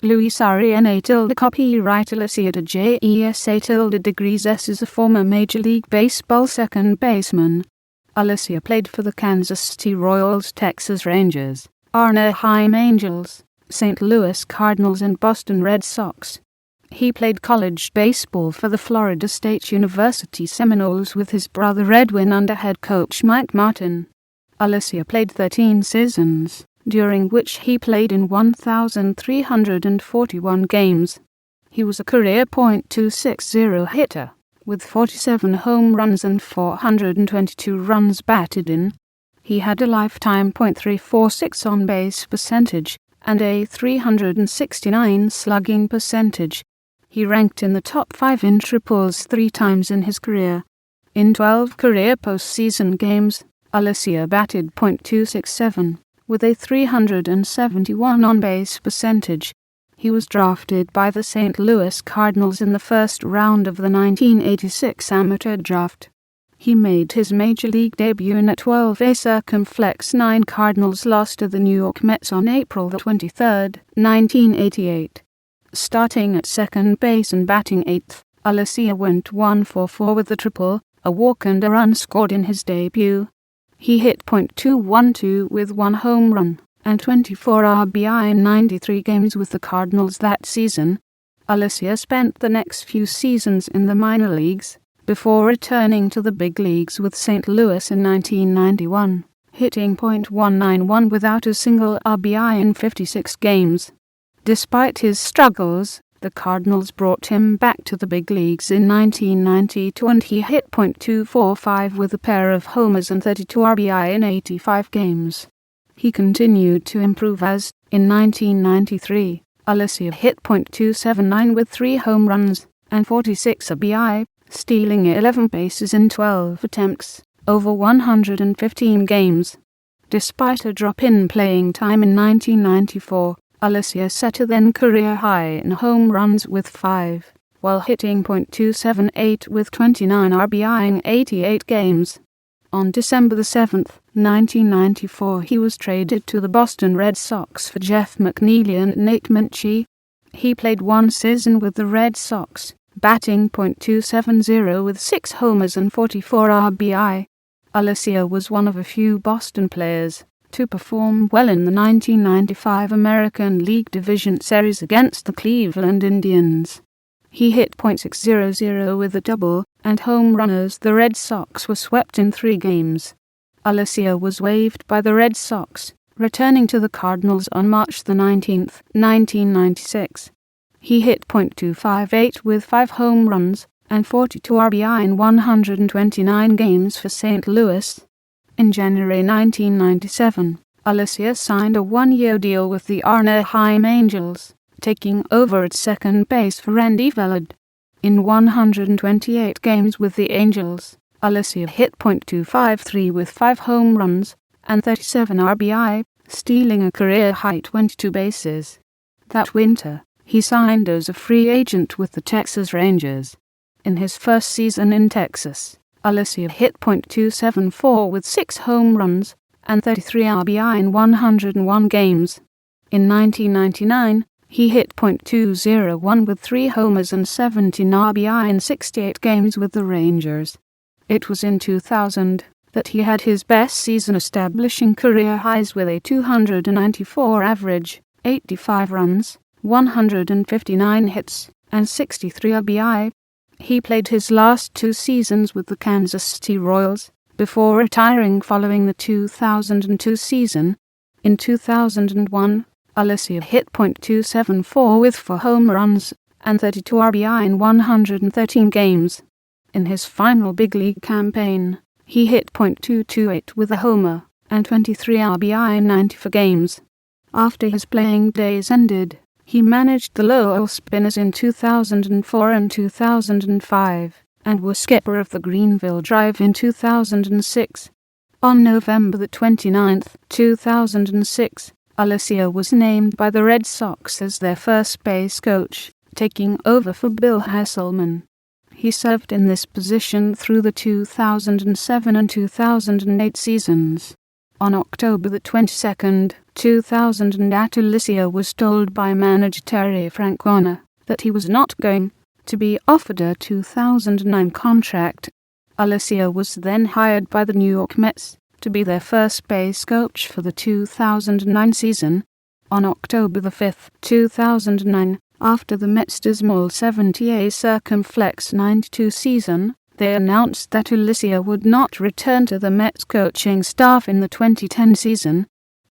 René copyright Alicea de Jesús is a former Major League Baseball second baseman. Alicea played for the Kansas City Royals, Texas Rangers, Anaheim Angels, St. Louis Cardinals and Boston Red Sox. He played college baseball for the Florida State University Seminoles with his brother Edwin under head coach Mike Martin. Alicea played 13 seasons, during which he played in 1,341 games. He was a career .260 hitter, with 47 home runs and 422 runs batted in. He had a lifetime .346 on-base percentage and a .369 slugging percentage. He ranked in the top 5 in triples 3 times in his career. In 12 career postseason games, Alicea batted .267, with a 371 on-base percentage. He was drafted by the St. Louis Cardinals in the first round of the 1986 amateur draft. He made his major league debut in a 12-A circumflex 9 Cardinals loss to the New York Mets on April 23, 1988. Starting at second base and batting 8th, Alicea went 1 for 4 with a triple, a walk and a run scored in his debut. He hit .212 with 1 home run and 24 RBI in 93 games with the Cardinals that season. Alicea spent the next few seasons in the minor leagues, before returning to the big leagues with St. Louis in 1991, hitting .191 without a single RBI in 56 games. Despite his struggles, the Cardinals brought him back to the big leagues in 1992 and he hit .245 with a pair of homers and 32 RBI in 85 games. He continued to improve as, in 1993, Alicea hit .279 with 3 home runs and 46 RBI, stealing 11 bases in 12 attempts, over 115 games. Despite a drop in playing time in 1994, Alicea set a then-career high in home runs with 5, while hitting .278 with 29 RBI in 88 games. On December 7, 1994, he was traded to the Boston Red Sox for Jeff McNeely and Nate Minchey. He played 1 season with the Red Sox, batting .270 with 6 homers and 44 RBI. Alicea was one of a few Boston players to perform well in the 1995 American League Division Series against the Cleveland Indians. He hit .600 with a double and home run as the Red Sox were swept in 3 games. Alicea was waived by the Red Sox, returning to the Cardinals on March 19, 1996. He hit .258 with 5 home runs and 42 RBI in 129 games for St. Louis. In January 1997, Alicea signed a 1-year deal with the Anaheim Angels, taking over at second base for Randy Velarde. In 128 games with the Angels, Alicea hit .253 with 5 home runs and 37 RBI, stealing a career-high 22 bases. That winter, he signed as a free agent with the Texas Rangers. In his first season in Texas, Alicea hit .274 with 6 home runs and 33 RBI in 101 games. In 1999, he hit .201 with 3 homers and 17 RBI in 68 games with the Rangers. It was in 2000 that he had his best season, establishing career highs with a 294 average, 85 runs, 159 hits, and 63 RBI. He played his last 2 seasons with the Kansas City Royals, before retiring following the 2002 season. In 2001, Alicea hit .274 with 4 home runs and 32 RBI in 113 games. In his final big league campaign, he hit .228 with a homer and 23 RBI in 94 games. After his playing days ended, he managed the Lowell Spinners in 2004 and 2005, and was skipper of the Greenville Drive in 2006. On November 29, 2006, Alicea was named by the Red Sox as their first base coach, taking over for Bill Hasselman. He served in this position through the 2007 and 2008 seasons. On October 22, 2000, Alicea was told by manager Terry Francona that he was not going to be offered a 2009 contract. Alicea was then hired by the New York Mets to be their first base coach for the 2009 season. On October 5, 2009, after the Mets' dismal 70A circumflex 92 season, they announced that Alicea would not return to the Mets coaching staff in the 2010 season.